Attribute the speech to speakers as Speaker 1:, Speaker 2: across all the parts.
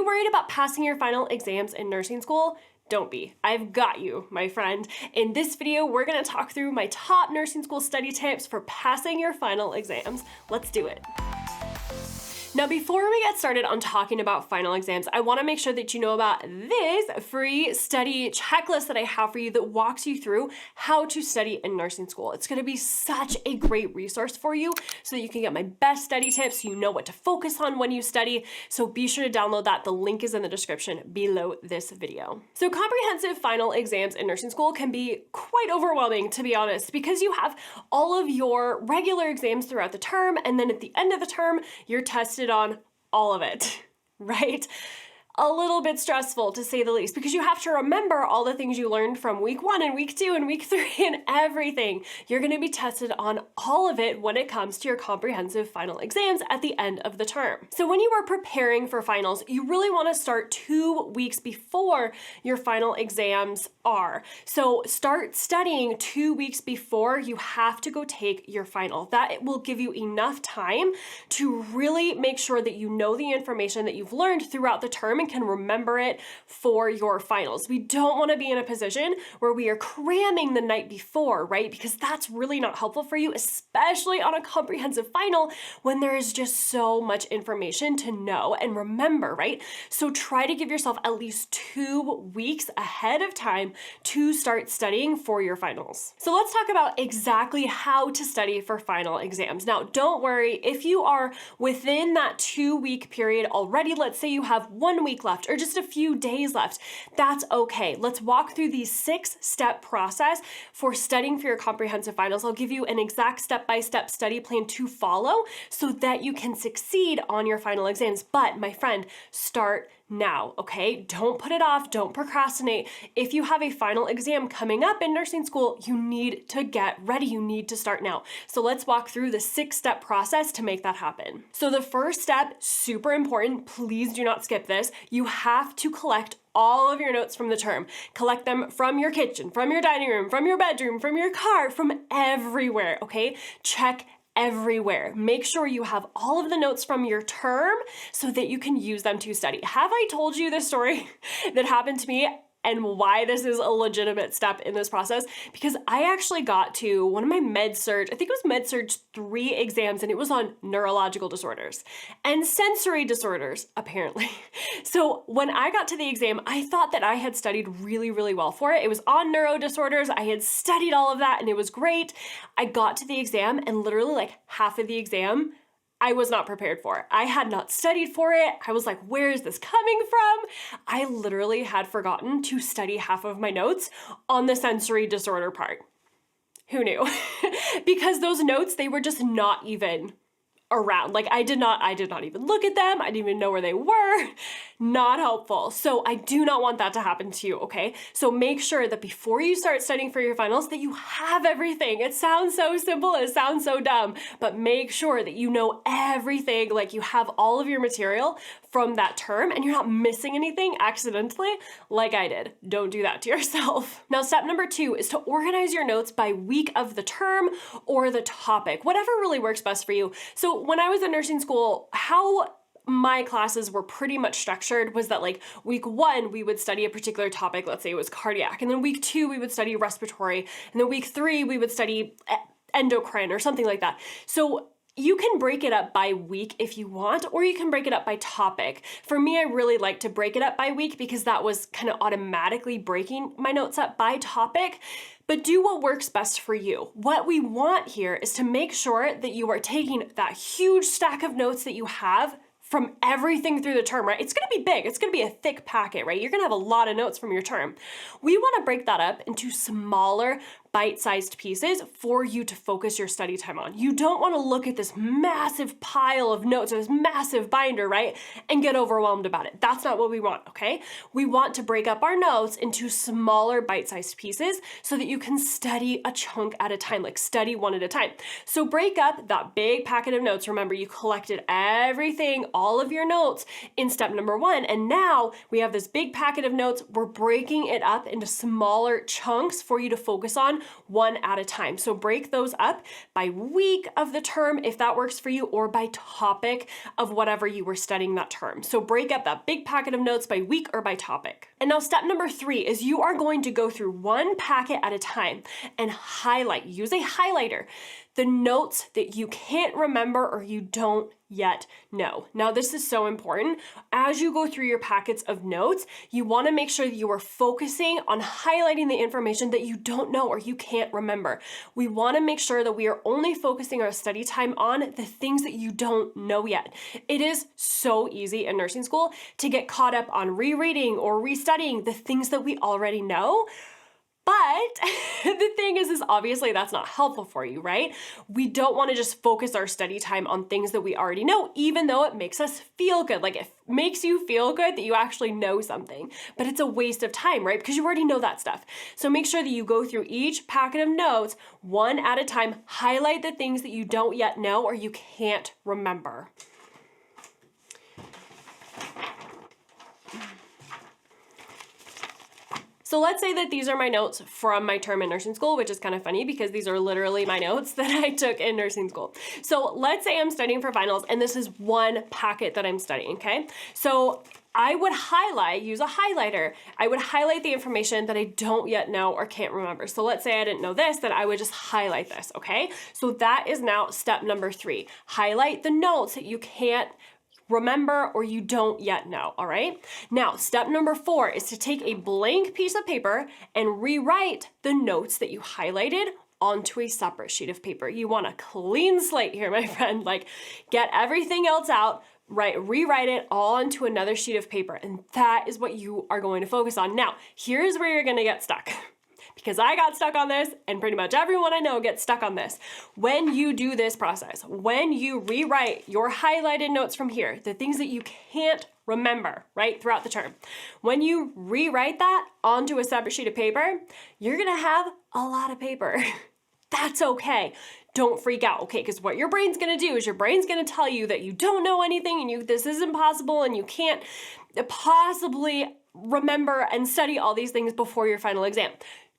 Speaker 1: you worried about passing your final exams in nursing school? Don't be. I've got you, my friend. In this video, we're gonna talk through my top nursing school study tips for passing your final exams. Let's do it. Now, before we get started on talking about final exams, I wanna make sure that you know about this free study checklist that I have for you that walks you through how to study in nursing school. It's gonna be such a great resource for you so that you can get my best study tips, you know what to focus on when you study, so be sure to download that. The link is in the description below this video. So comprehensive final exams in nursing school can be quite overwhelming, to be honest, because you have all of your regular exams throughout the term, and then at the end of the term, you're tested on all of it, right? A little bit stressful, to say the least, because you have to remember all the things you learned from week 1 and week 2 and week 3 and everything. You're gonna be tested on all of it when it comes to your comprehensive final exams at the end of the term. So when you are preparing for finals, you really wanna start 2 weeks before your final exams are. So start studying 2 weeks before you have to go take your final. That will give you enough time to really make sure that you know the information that you've learned throughout the term and can remember it for your finals. We don't want to be in a position where we are cramming the night before, right? Because that's really not helpful for you, especially on a comprehensive final when there is just so much information to know and remember, right? So try to give yourself at least 2 weeks ahead of time to start studying for your finals. So let's talk about exactly how to study for final exams. Now, don't worry if you are within that 2-week period already. Let's say you have 1 week left or just a few days left. That's okay. Let's walk through the 6-step process for studying for your comprehensive finals. I'll give you an exact step-by-step study plan to follow so that you can succeed on your final exams. But my friend, start now, okay? Don't put it off, don't procrastinate. If you have a final exam coming up in nursing school, you need to get ready. You need to start now. So let's walk through the 6-step process to make that happen. So the first step, super important, please do not skip this. You have to collect all of your notes from the term. Collect them from your kitchen, from your dining room, from your bedroom, from your car, from everywhere, okay? Check everywhere. Make sure you have all of the notes from your term so that you can use them to study. Have I told you the story that happened to me and why this is a legitimate step in this process? Because I actually got to one of my med-surg, I think it was med-surg 3 exams, and it was on neurological disorders and sensory disorders, apparently. So when I got to the exam, I thought that I had studied really, really well for it. It was on neuro disorders. I had studied all of that and it was great. I got to the exam and literally like half of the exam I was not prepared for it. I had not studied for it. I was like, where is this coming from? I literally had forgotten to study half of my notes on the sensory disorder part. Who knew? Because those notes, they were just not even around. Like I did not even look at them. I didn't even know where they were. Not helpful. So I do not want that to happen to you, okay? So make sure that before you start studying for your finals that you have everything. It sounds so simple, it sounds so dumb, but make sure that you know everything, like you have all of your material from that term and you're not missing anything accidentally like I did. Don't do that to yourself. Now, step number 2 is to organize your notes by week of the term or the topic, whatever really works best for you. So when I was in nursing school, how my classes were pretty much structured was that like week 1, we would study a particular topic, let's say it was cardiac, and then week 2, we would study respiratory, and then week 3, we would study endocrine or something like that. So you can break it up by week if you want, or you can break it up by topic. For me, I really like to break it up by week because that was kind of automatically breaking my notes up by topic. But do what works best for you. What we want here is to make sure that you are taking that huge stack of notes that you have from everything through the term, right? It's gonna be big, it's gonna be a thick packet, right? You're gonna have a lot of notes from your term. We wanna break that up into smaller, bite-sized pieces for you to focus your study time on. You don't wanna look at this massive pile of notes or this massive binder, right? And get overwhelmed about it. That's not what we want, okay? We want to break up our notes into smaller bite-sized pieces so that you can study a chunk at a time, like study one at a time. So break up that big packet of notes. Remember, you collected everything, all of your notes in step number 1, and now we have this big packet of notes. We're breaking it up into smaller chunks for you to focus on one at a time. So break those up by week of the term, if that works for you, or by topic of whatever you were studying that term. So break up that big packet of notes by week or by topic. And now step number 3 is you are going to go through one packet at a time and highlight, use a highlighter, the notes that you can't remember or you don't yet know. Now, this is so important. As you go through your packets of notes, you want to make sure that you are focusing on highlighting the information that you don't know or you can't remember. We want to make sure that we are only focusing our study time on the things that you don't know yet. It is so easy in nursing school to get caught up on rereading or restudying the things that we already know. But the thing is obviously that's not helpful for you, right? We don't want to just focus our study time on things that we already know, even though it makes us feel good. Like it makes you feel good that you actually know something, but it's a waste of time, right? Because you already know that stuff. So make sure that you go through each packet of notes one at a time, highlight the things that you don't yet know or you can't remember. So let's say that these are my notes from my term in nursing school, which is kind of funny because these are literally my notes that I took in nursing school. So let's say I'm studying for finals and this is one packet that I'm studying, okay? So I would use a highlighter. I would highlight the information that I don't yet know or can't remember. So let's say I didn't know this, then I would just highlight this, okay? So that is now step number 3. Highlight the notes that you can't remember or you don't yet know, all right? Now, step number 4 is to take a blank piece of paper and rewrite the notes that you highlighted onto a separate sheet of paper. You want a clean slate here, my friend. Like, get everything else out, rewrite it all onto another sheet of paper, and that is what you are going to focus on. Now, here's where you're gonna get stuck. Because I got stuck on this, and pretty much everyone I know gets stuck on this. When you do this process, when you rewrite your highlighted notes from here, the things that you can't remember, right, throughout the term, when you rewrite that onto a separate sheet of paper, you're gonna have a lot of paper. That's okay. Don't freak out, okay? Because what your brain's gonna do is your brain's gonna tell you that you don't know anything and this is impossible and you can't possibly remember and study all these things before your final exam.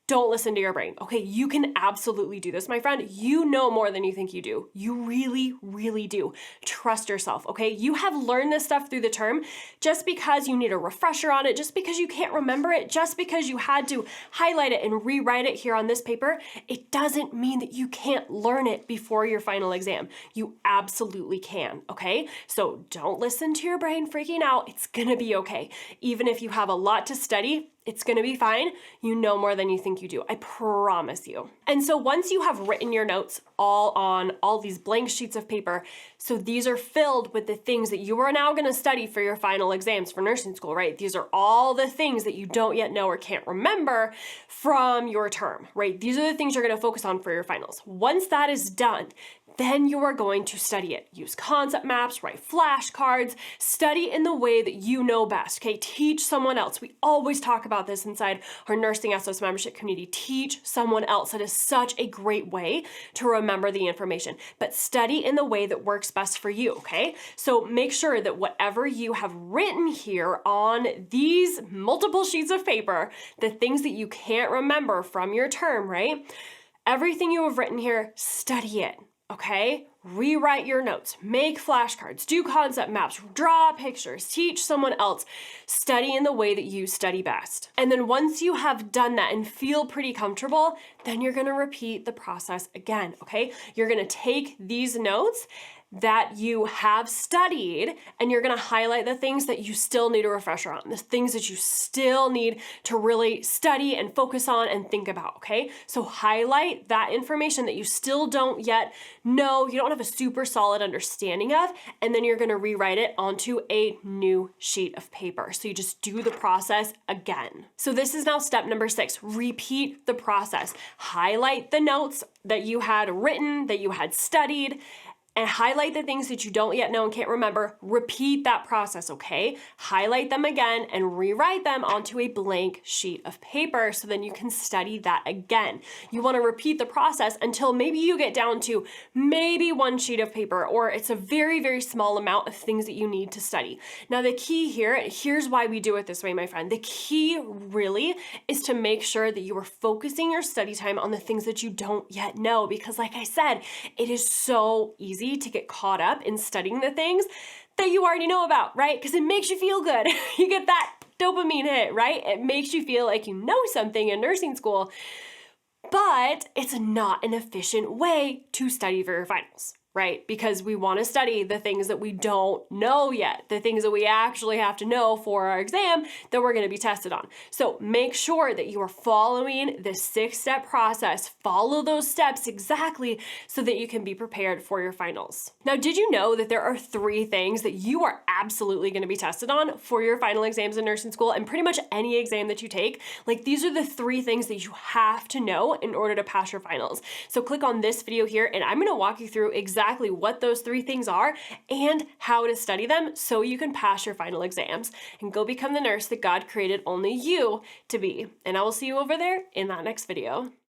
Speaker 1: Don't listen to your brain, okay? You can absolutely do this, my friend. You know more than you think you do. You really, really do. Trust yourself, okay? You have learned this stuff through the term. Just because you need a refresher on it, just because you can't remember it, just because you had to highlight it and rewrite it here on this paper, it doesn't mean that you can't learn it before your final exam. You absolutely can, okay? So don't listen to your brain freaking out. It's gonna be okay. Even if you have a lot to study, it's gonna be fine. You know more than you think you do. I promise you. And so once you have written your notes all on all these blank sheets of paper, so these are filled with the things that you are now gonna study for your final exams for nursing school, right? These are all the things that you don't yet know or can't remember from your term, right? These are the things you're gonna focus on for your finals. Once that is done, then you are going to study it. Use concept maps, write flashcards, study in the way that you know best, okay? Teach someone else. We always talk about this inside our NursingSOS membership community. Teach someone else. That is such a great way to remember the information, but study in the way that works best for you, okay? So make sure that whatever you have written here on these multiple sheets of paper, the things that you can't remember from your term, right? Everything you have written here, study it. Okay? Rewrite your notes, make flashcards, do concept maps, draw pictures, teach someone else, study in the way that you study best. And then once you have done that and feel pretty comfortable, then you're gonna repeat the process again, okay? You're gonna take these notes that you have studied and you're gonna highlight the things that you still need a refresher on, the things that you still need to really study and focus on and think about, okay? So highlight that information that you still don't yet know, you don't have a super solid understanding of, and then you're gonna rewrite it onto a new sheet of paper. So you just do the process again. So this is now step number 6, repeat the process. Highlight the notes that you had written, that you had studied, and highlight the things that you don't yet know and can't remember. Repeat that process, okay? Highlight them again and rewrite them onto a blank sheet of paper so then you can study that again. You want to repeat the process until maybe you get down to maybe one sheet of paper, or it's a very, very small amount of things that you need to study. Now, the key here, here's why we do it this way, my friend. The key really is to make sure that you are focusing your study time on the things that you don't yet know, because like I said, it is so easy to get caught up in studying the things that you already know about, right? Because it makes you feel good. You get that dopamine hit, right? It makes you feel like you know something in nursing school, but it's not an efficient way to study for your finals, right? Because we want to study the things that we don't know yet, the things that we actually have to know for our exam that we're going to be tested on. So make sure that you are following the 6-step process. Follow those steps exactly so that you can be prepared for your finals. Now, did you know that there are 3 things that you are absolutely going to be tested on for your final exams in nursing school and pretty much any exam that you take? Like, these are the 3 things that you have to know in order to pass your finals. So click on this video here and I'm going to walk you through exactly what those 3 things are and how to study them so you can pass your final exams and go become the nurse that God created only you to be. And I will see you over there in that next video.